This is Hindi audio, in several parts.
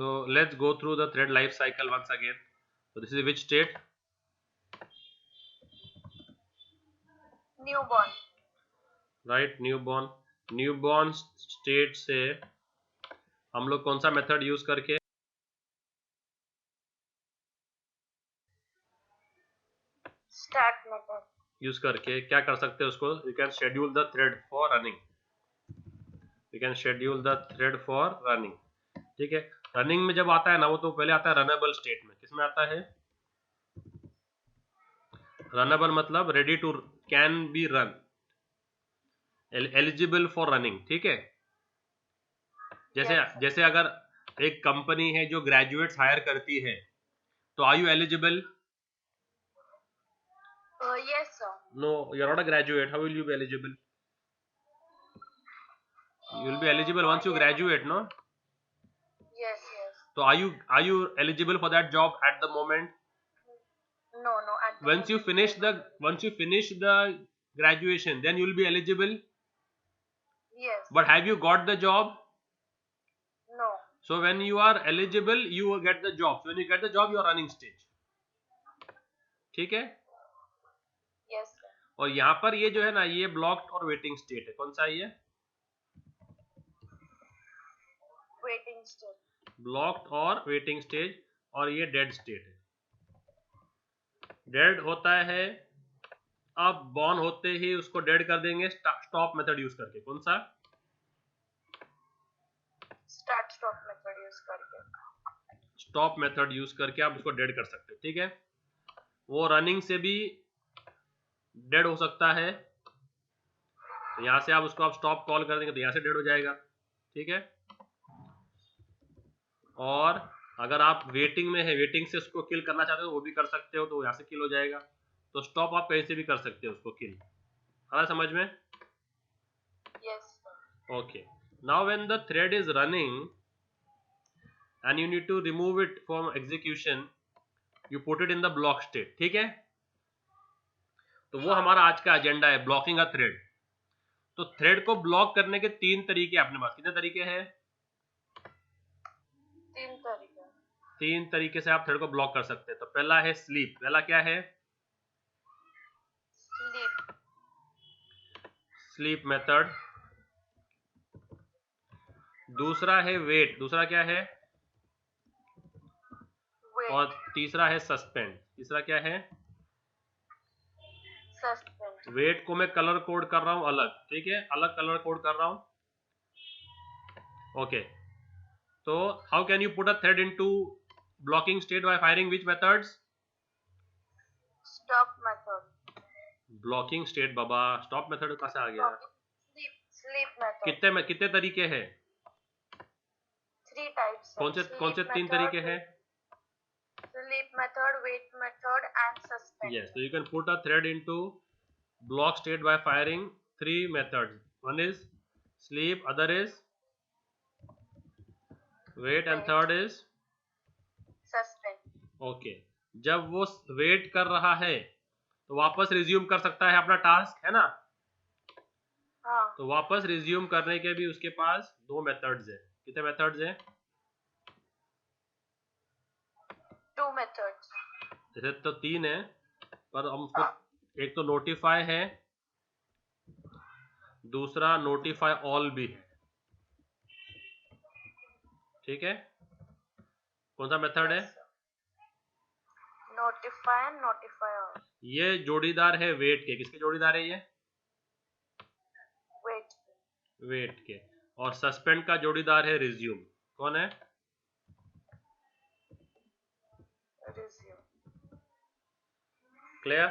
So let's go through the thread life cycle once again. So this is which state? Newborn. Right, newborn. Newborn state से हम लोग कौन सा मेथड यूज करके Start method. यूज करके क्या कर सकते हैं उसको? You can schedule the thread for running. You can schedule the thread for running. ठीक है, रनिंग में जब आता है ना वो तो पहले आता है रनेबल स्टेट में. किसमें आता है? रनेबल मतलब ready to can be run, eligible for running. ठीक है, जैसे अगर एक कंपनी है जो ग्रेजुएट्स हायर करती है तो are you eligible? Yes, sir. No, you are not a graduate. How will you be eligible? You will be eligible once you graduate, no? Yes. So are you eligible for that job at the moment? No. Once you finish the graduation, then you will be eligible. Yes. But have you got the job? No. So when you are eligible, you will get the job. So when you get the job, you are running stage. ठीक है? Yes, sir. और यहाँ पर ये जो है ना, ये ब्लॉक्ड और वेटिंग स्टेट है. कौन सा है ये? Waiting state. ब्लॉक्ड और वेटिंग स्टेज. और ये डेड स्टेट है. डेड होता है अब बॉर्न होते ही उसको डेड कर देंगे स्टॉप मेथड यूज करके. कौन सा? Start stop method use करके. स्टॉप मेथड यूज करके आप उसको डेड कर सकते हो. ठीक है, वो रनिंग से भी डेड हो सकता है. तो यहां से आप उसको आप स्टॉप कॉल कर देंगे तो यहां से डेड हो जाएगा. ठीक है, और अगर आप वेटिंग में है, वेटिंग से उसको किल करना चाहते हो वो भी कर सकते हो, तो यहां से किल हो जाएगा. तो स्टॉप आप कहीं से भी कर सकते हो उसको किल. आ समझ में? Yes, sir. Okay, now when the thread is running and you need to remove it from execution, you put it in the block state. ठीक है, तो वो हमारा आज का एजेंडा है, ब्लॉकिंग अ थ्रेड. तो थ्रेड को ब्लॉक करने के 3 तरीके अपने पास. कितने तरीके हैं? 3 तरीके. 3 तरीके से आप थ्रेड को ब्लॉक कर सकते हैं. तो पहला है स्लीप. पहला क्या है? Sleep method. दूसरा है वेट. दूसरा क्या है? Wait. और तीसरा है सस्पेंड. तीसरा क्या है? Suspend. वेट को मैं कलर कोड कर रहा हूं अलग. ठीक है, अलग कलर कोड कर रहा हूं. ओके, तो how can you put a thread into blocking state by firing which methods? Stop method. Blocking state Baba, stop method कहां से आ गया? Sleep method. कितने तरीके हैं? 3 types. कौन से 3 तरीके हैं? Sleep method, wait method and suspend. Yes, so you can put a thread into block state by firing 3 methods. One is sleep, other is wait and third is suspend. Okay, जब वो वेट कर रहा है तो वापस रिज्यूम कर सकता है अपना टास्क, है ना? हाँ. तो वापस रिज्यूम करने के भी उसके पास 2 मेथड्स हैं. कितने मेथड्स हैं? 2 methods. जैसे तो 3 है, पर हम उसको एक तो नोटिफाई है, दूसरा नोटिफाई ऑल भी है. ठीक है, कौन सा मेथड है? Notify and notify all. ये जोड़ीदार है वेट के. किसके जोड़ीदार है ये? वेट के. और सस्पेंड का जोड़ीदार है रिज्यूम. कौन है? Clear?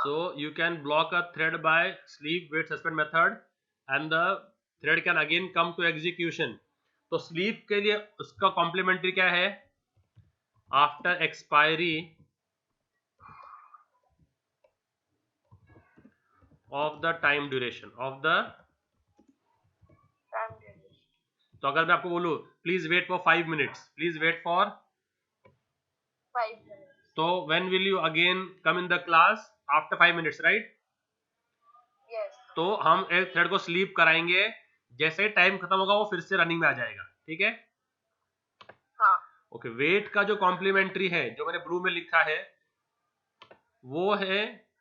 So you can block a thread by sleep, wait, suspend method and the thread can again come to execution. तो sleep के लिए उसका कॉम्प्लीमेंट्री क्या है? After expiry of the time duration तो अगर मैं आपको बोलूं please wait for 5 minutes, please wait for 5 minutes. तो when will you again come in the class? After 5 minutes, right? Yes. तो हम एक थ्रेड को स्लीप कराएंगे, जैसे टाइम खत्म होगा वो फिर से रनिंग में आ जाएगा. ठीक है। हाँ, ओके, वेट का जो कॉम्प्लीमेंट्री है जो मैंने ब्लू में लिखा है वो है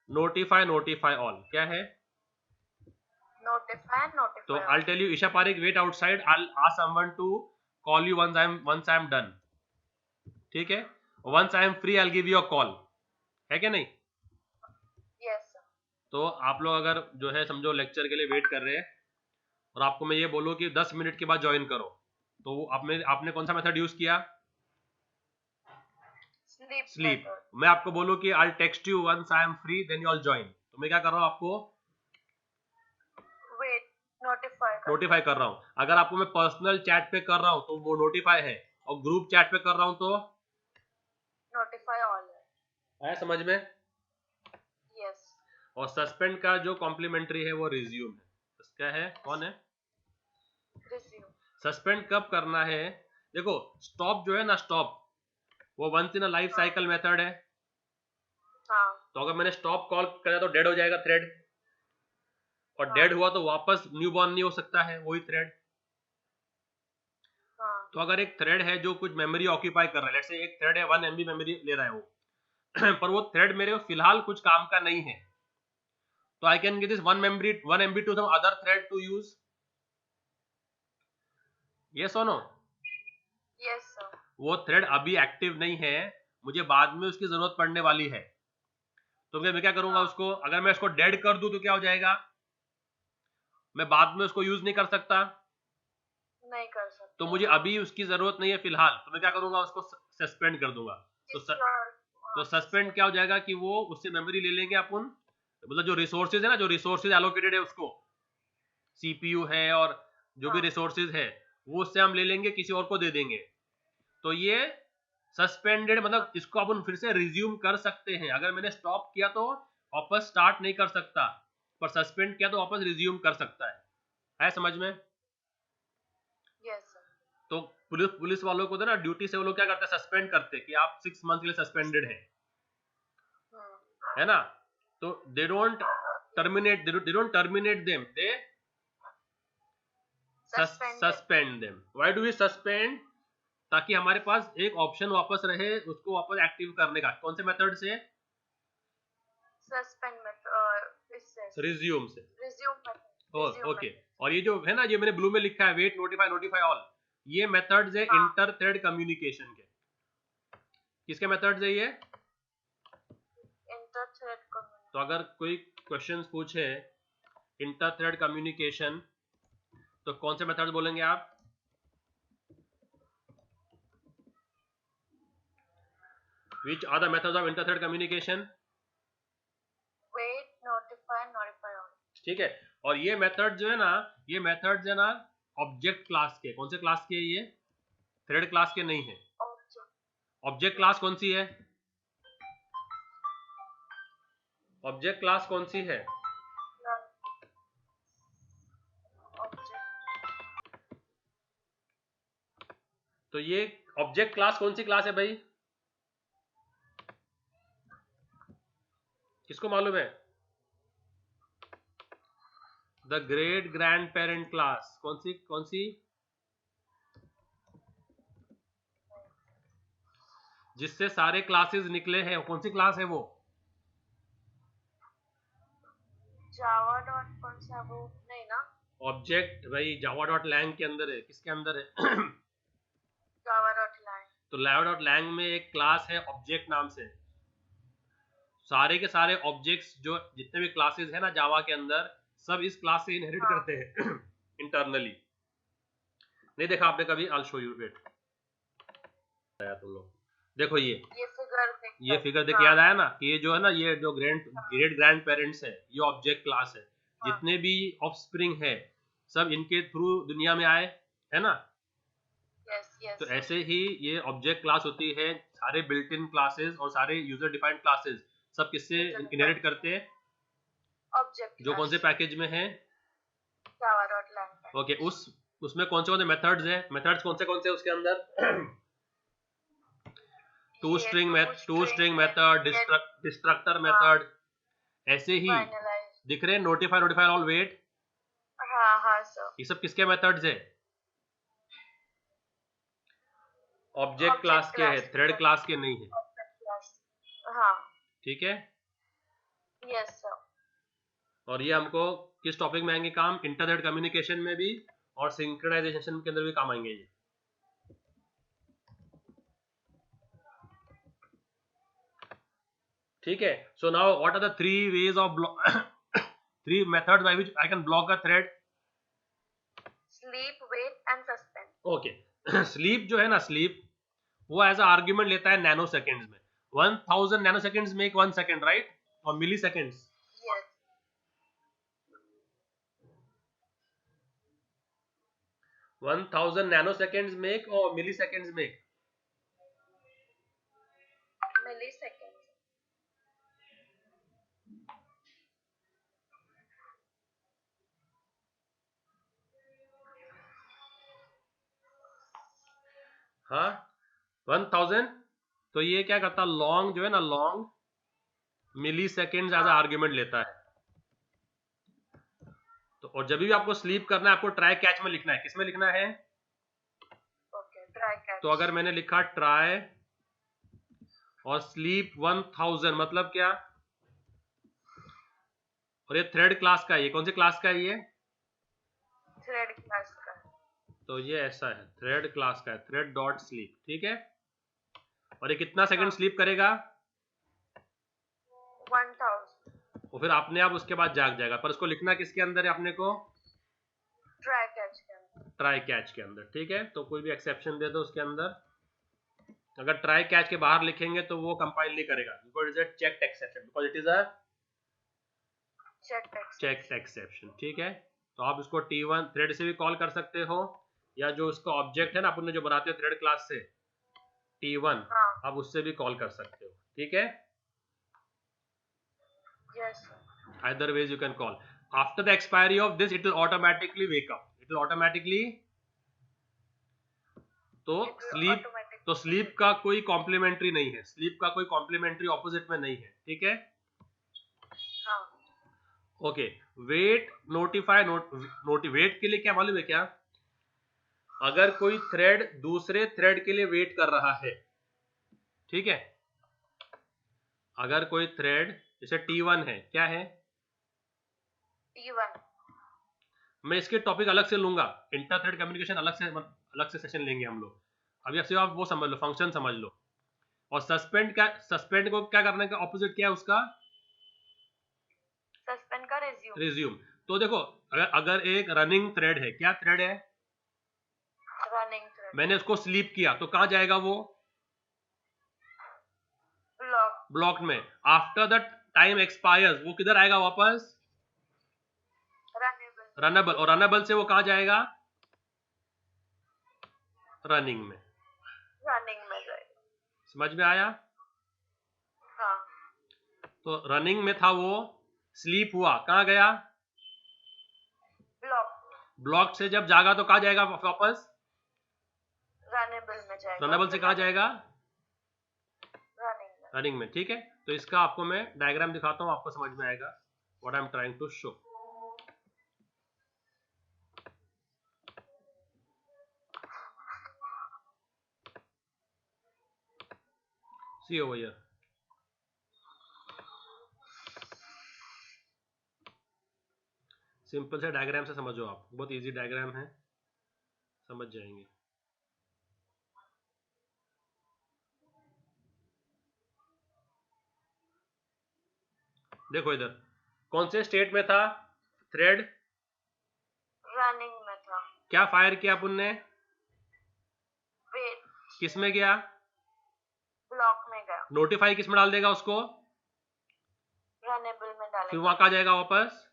नोटिफाई नोटिफाई ऑल। क्या है? notify and notify तो all. I'll tell you, Isha Parekh, wait outside. I'll ask someone to call you once I'm done. ठीक है? Once I am free, I'll give you a call. है क्या नहीं? Yes, sir. तो आप लोग अगर जो है समझो लेक्चर के लिए वेट कर रहे हैं और आपको मैं ये बोलूँ कि 10 मिनट के बाद ज्वाइन करो, तो आपने कौन सा मेथड यूज किया? स्लीप। method. मैं आपको बोलूँ कि I'll text you once I am free, then you'll join. तो मैं क्या कर रहा हूँ? आपको Wait, notify. नोटिफाई कर रहा हूँ। अगर आपको मैं पर्सनल चैट पे कर रहा हूँ तो वो नोटिफाई है, और ग्रुप चैट पे कर रहा हूँ तो Notify all. आया समझ में? Yes. और सस्पेंड का जो कॉम्प्लीमेंट्री है वो रिज्यूम है। क्या है? कौन है? Resume. सस्पेंड कब करना है? देखो, स्टॉप जो है ना, स्टॉप वो once in a life cycle method है। हाँ, तो अगर मैंने स्टॉप कॉल करा तो डेड हो जाएगा थ्रेड, और हाँ, डेड हुआ तो वापस न्यू बॉर्न नहीं हो सकता है वही थ्रेड। हाँ, तो अगर एक थ्रेड है जो कुछ मेमोरी ऑक्यूपाई कर रहा है, लेट्स से एक थ्रेड है 1 MB मेमोरी ले रहा है वो पर वो थ्रेड मेरे फिलहाल कुछ काम का नहीं है, तो I can give this 1 MB to some other thread to use. Yes और नो? yes, sir. वो थ्रेड अभी एक्टिव नहीं है, मुझे बाद में उसकी जरूरत पड़ने वाली है, तो मैं क्या करूंगा? हाँ, उसको अगर मैं इसको डेड कर दूं तो क्या हो जाएगा? मैं बाद में उसको यूज नहीं कर सकता, नहीं कर सकते. तो मुझे अभी उसकी जरूरत नहीं है फिलहाल, तो मैं क्या करूंगा? उसको सस्पेंड कर दूंगा। तो सस्पेंड क्या हो जाएगा कि वो उससे मेमोरी ले लेंगे अपन, मतलब जो रिसोर्सेज है ना, जो रिसोर्सेज एलोकेटेड है उसको, सीपीयू है और जो भी हाँ, रिसोर्सेज है वो उससे हम ले लेंगे, किसी और को दे देंगे। तो ये सस्पेंडेड, मतलब इसको अपन फिर से रिज्यूम कर सकते हैं। अगर मैंने स्टॉप किया तो वापस स्टार्ट नहीं कर सकता, पर सस्पेंड किया तो वापस रिज्यूम कर सकता है समझ में? yes, sir. तो पुलिस वालों को तो ना ड्यूटी से वो लोग क्या करते हैं? सस्पेंड करते हैं कि आप 6 मंथ के लिए सस्पेंडेड है ना? तो they don't terminate them, they suspend them. Why do we suspend? ताकि हमारे पास एक ऑप्शन वापस रहे उसको वापस एक्टिव करने का। कौन से मेथड से? Suspend method. इससे रिज्यूम से। resume method. ओके, और ये जो है ना, ये मैंने ब्लू में लिखा है वेट नोटिफाई नोटिफाई ऑल, ये मेथड्स है हाँ, इंटर थ्रेड कम्युनिकेशन के। किसके मेथड्स है ये? inter-thread communication. तो अगर कोई क्वेश्चंस पूछे इंटर थ्रेड कम्युनिकेशन तो कौन से मेथड्स बोलेंगे आप? Which are the methods of inter-thread communication? Wait, notify, notify all. ठीक है, और ये मेथड जो है ना, ये मेथड्स है ना ऑब्जेक्ट क्लास के। कौन से क्लास के? ये थ्रेड क्लास के नहीं है। Object. ऑब्जेक्ट क्लास कौन सी है? ऑब्जेक्ट क्लास कौन सी है? Object. तो ये ऑब्जेक्ट क्लास कौन सी क्लास है भाई? किसको मालूम है? The great grand parent class. कौन सी? जिससे सारे क्लासेस निकले हैं, कौन सी क्लास है वो? Java dot कौन सा वो नहीं ना? ऑब्जेक्ट भाई जावा डॉट लैंग के अंदर है। किसके अंदर है? Java dot line. तो जावा डॉट लैंग में एक क्लास है ऑब्जेक्ट नाम से। सारे के सारे ऑब्जेक्ट्स जो जितने भी क्लासेस है ना जावा के अंदर, सब इस क्लास से इनहेरिट हाँ. करते हैं इंटरनली। नहीं देखा आपने कभी? I'll show you, wait. तुम लोग देखो, ये फिगर देख याद आया ना कि ये जो है ना, ये जो ग्रेट ग्रैंड पेरेंट्स है, ये ऑब्जेक्ट क्लास है। हाँ. जितने भी ऑफस्प्रिंग है सब इनके थ्रू दुनिया में आए, है ना? Yes, yes. तो ऐसे ही ये ऑब्जेक्ट क्लास होती है। सारे बिल्ट इन क्लासेस और सारे यूजर डिफाइंड क्लासेस सब किससे इनहेरिट करते हैं? Object. जो कौन से पैकेज में है? Java dot line. ओके, उसमें कौन से मेथड्स हैं? मेथड्स कौन से उसके अंदर? To string method, destructor method, ऐसे ही Finalize. दिख रहे हैं। नोटिफाई ऑल, वेट, हाँ, हाँ, sir. ये सब किसके मेथड्स है? ऑब्जेक्ट क्लास के है, class थ्रेड के। क्लास के नहीं है। Object class। हाँ। ठीक है, Yes sir। और ये हमको किस टॉपिक में आएंगे काम, इंटरनेट कम्युनिकेशन में भी और सिंक्रोनाइजेशन के अंदर भी काम आएंगे ये। ठीक है, so now what are the three ways of three methods by which I can block a thread. Sleep, wait and suspend। Okay, sleep जो है ना, स्लीप वो एज अ आर्ग्यूमेंट लेता है नैनो सेकेंड्स में। 1000 nanoseconds make 1 second, right, और milliseconds. Yes। 1000 nanoseconds make और मिली सेकेंड्स मेक। Milliseconds। हाँ, 1000, तो ये क्या करता, लॉन्ग जो है ना, long milliseconds as a argument लेता है। तो और जब भी आपको स्लीप करना है, आपको ट्राई कैच में लिखना है। किस में लिखना है? Okay, try catch। तो अगर मैंने लिखा ट्राई और स्लीप 1000 मतलब क्या, और ये थ्रेड क्लास का है, ये कौन सी क्लास का है ये? थ्रेड क्लास का। तो ये ऐसा है, थ्रेड क्लास का है, थ्रेड डॉट स्लीप। ठीक है, और ये कितना सेकंड हाँ। स्लीप करेगा? 1000। और फिर अपने आप उसके बाद जाग जाएगा। पर उसको लिखना किसके अंदर है अपने को? ट्राई कैच के अंदर। ट्राई कैच के अंदर। ठीक है, तो कोई भी एक्सेप्शन दे दो उसके अंदर। अगर ट्राई कैच के बाहर लिखेंगे तो वो कंपाइल नहीं करेगा, because it is a checked exception, because it is a checked exception. ठीक है, तो आप इसको T1 थ्रेड से भी कॉल कर सकते हो, या जो उसका ऑब्जेक्ट है ना अपन ने जो बनाते हो थ्रेड क्लास से T1, हाँ। आप उससे भी कॉल कर सकते हो। ठीक है, Yes। either ways you can call. After the expiry of this it will automatically wake up, it will automatically, तो स्लीप, तो स्लीप का कोई कॉम्प्लीमेंट्री नहीं है, स्लीप का कोई कॉम्प्लीमेंट्री ऑपोजिट में नहीं है। ठीक है, हाँ। ओके, वेट नोटिफाई वेट के लिए क्या मालूम है क्या? अगर कोई थ्रेड दूसरे थ्रेड के लिए वेट कर रहा है, ठीक है, अगर कोई थ्रेड जैसे T1 है, क्या है, T1। मैं इसके टॉपिक अलग से लूंगा, इंटर थ्रेड कम्युनिकेशन अलग से सेशन लेंगे हम लोग। अभी अब सिर्फ आप वो समझ लो, फंक्शन समझ लो। और सस्पेंड का, सस्पेंड को क्या करने का ऑपोजिट क्या है उसका? सस्पेंड का रिज्यूम। रिज्यूम। तो देखो, अगर एक रनिंग थ्रेड है, क्या थ्रेड है, रनिंग थ्रेड। मैंने उसको स्लीप किया तो कहां जाएगा वो? ब्लॉक। ब्लॉक में। आफ्टर द टाइम एक्सपायर्स वो किधर आएगा वापस? रनेबल। रनेबल, और रनेबल से वो कहां जाएगा? रनिंग में। रनिंग में जाएगा। समझ में आया? हाँ। तो रनिंग में था वो, स्लीप हुआ, कहां गया? ब्लॉक। ब्लॉक से जब जागा तो कहां जाएगा वापस? रनेबल में जाएगा। रनेबल से कहां जाएगा? रनिंग में। रनिंग में। ठीक है, तो इसका आपको मैं डायग्राम दिखाता हूं, आपको समझ में आएगा what I am trying to show. See over here, simple से डायग्राम से समझो आप, बहुत इजी डायग्राम है, समझ जाएंगे। देखो इधर कौन से स्टेट में था थ्रेड? रनिंग में था। क्या फायर किया अपन ने? वेट। किस में गया? ब्लॉक में गया। नोटिफाई किस में डाल देगा उसको? रनेबल में डालेगा। फिर वहां कहा जाएगा वापस?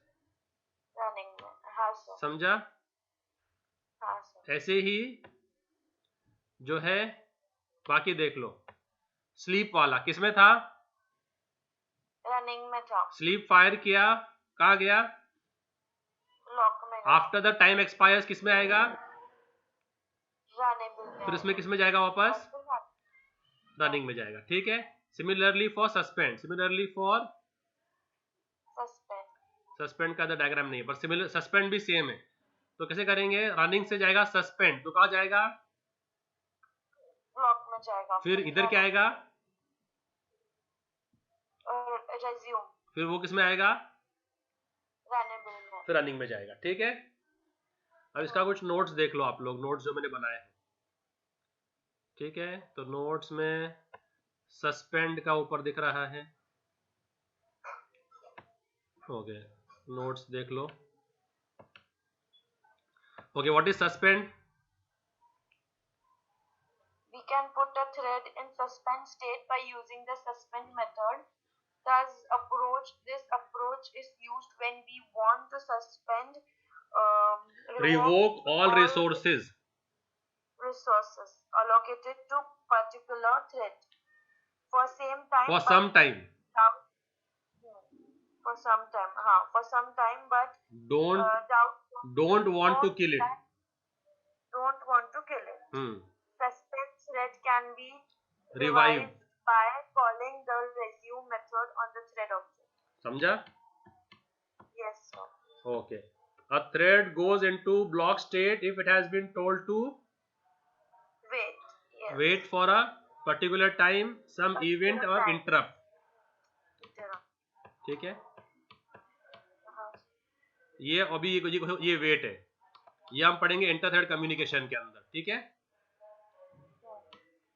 रनिंग में। हाँ सर। समझा? हाँ सर। ऐसे ही जो है बाकी देख लो। स्लीप वाला किस में था? रनिंग में था। स्लीप फायर किया, कहा गया? ब्लॉक में गया। आफ्टर द टाइम एक्सपायर्स किस में आएगा? रनेबल में। फिर इसमें किस में जाएगा वापस? रनिंग में जाएगा। ठीक है, similarly for suspend, similarly for suspend. Suspend का तो डायग्राम नहीं है, पर सिमिलर सस्पेंड भी सेम है। तो कैसे करेंगे? रनिंग से जाएगा सस्पेंड तो कहां जाएगा? में जाएगा, फिर इधर क्या आएगा, resume, फिर वो किस में आएगा, runnable में, फिर रनिंग में जाएगा। ठीक है, अब इसका कुछ नोट्स देख लो आप लोग, नोट्स जो मैंने बनाए हैं। ठीक है, तो नोट्स में सस्पेंड का ऊपर दिख रहा है, ओके, नोट्स देख लो। Okay, what is suspend? we can put a thread in suspend state by using the suspend method. This approach is used when we want to suspend, Revoke all resources allocated to particular thread for some time. for some time. For some time, but Don't want to kill it. Don't want to kill it. Suspend thread can be Revived by calling the resume method on the thread object. समझा? Yes, sir. Okay. A thread goes into block state if it has been told to wait. Yes. Wait for a particular time, some event or interrupt. ठीक है, ये अभी ये वेट है, ये हम पढ़ेंगे इंटर थ्रेड कम्युनिकेशन के अंदर। ठीक है,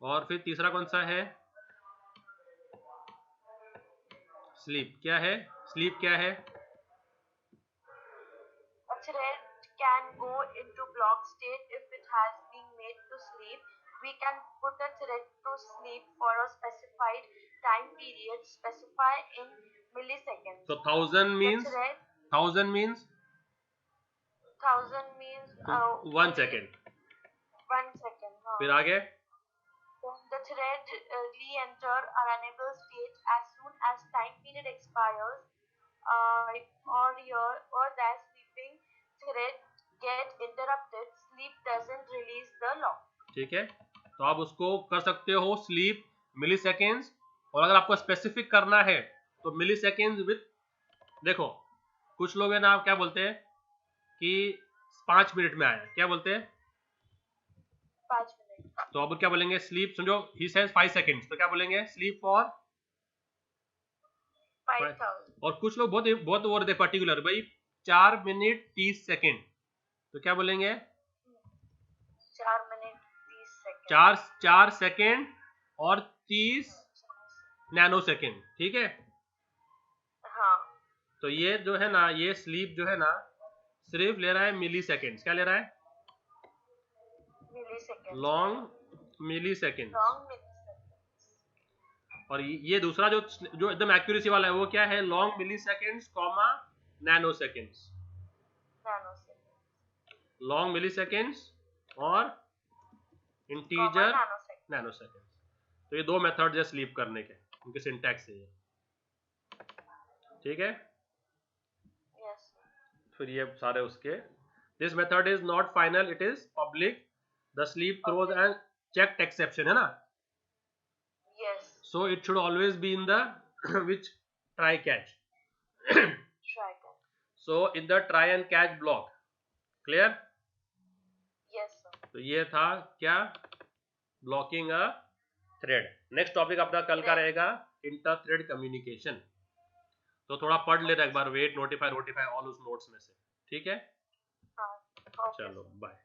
और फिर तीसरा कौन सा है, स्लीप। क्या है स्लीप? क्या है? A thread can go into block state if it has been made to sleep. We can put a thread to sleep for a specified time period, specify in milliseconds. So 1000 means 1000 means 1 second. 1 second. फिर आगे the thread re-enter a runnable state as soon as time period expires, or that sleeping thread get interrupted. Sleep doesn't release the lock. ठीक है, तो आप उसको कर सकते हो स्लीप मिली सेकेंड्स, और अगर आपको स्पेसिफिक करना है तो मिली सेकेंड्स विथ, देखो कुछ लोग है ना, आप क्या बोलते हैं कि 5 मिनट में आया, क्या बोलते हैं 5 मिनट, तो अब क्या बोलेंगे स्लीप, समझो ही सेज 5 सेकेंड्स, तो क्या बोलेंगे स्लीप फॉर 5000। और कुछ लोग बहुत वो रहते पर्टिकुलर, भाई 4 मिनट 30 सेकेंड, तो क्या बोलेंगे 4 मिनट 30 सेकेंड, 4 सेकेंड और 30 नैनो सेकेंड। ठीक है, हाँ, तो ये जो है ना, ये स्लीप जो है ना सिर्फ ले रहा है मिली सेकेंड्स। क्या ले रहा है? मिली सेकेंड, लॉन्ग मिली सेकेंड्स। और ये दूसरा जो एकदम एक्यूरेसी वाला है वो क्या है, long milliseconds comma nanoseconds, long milliseconds और इंटीजर नैनो सेकेंड्स। तो ये दो मेथड है स्लीप करने के, उनके सिंटैक्स है ये। ठीक है, फिर ये सारे उसके, this method is not final, it is public, the sleep throws and checked exception है ना, yes, so it should always be in the which try catch so in the try and catch block, clear? yes sir. तो ये था क्या, ब्लॉकिंग अ थ्रेड। नेक्स्ट टॉपिक अपना कल का रहेगा इंटर थ्रेड कम्युनिकेशन, तो थोड़ा पढ़ लेना एक बार, वेट नोटिफाई ऑल उस नोट्स में से। ठीक है, हाँ, okay. चलो बाय।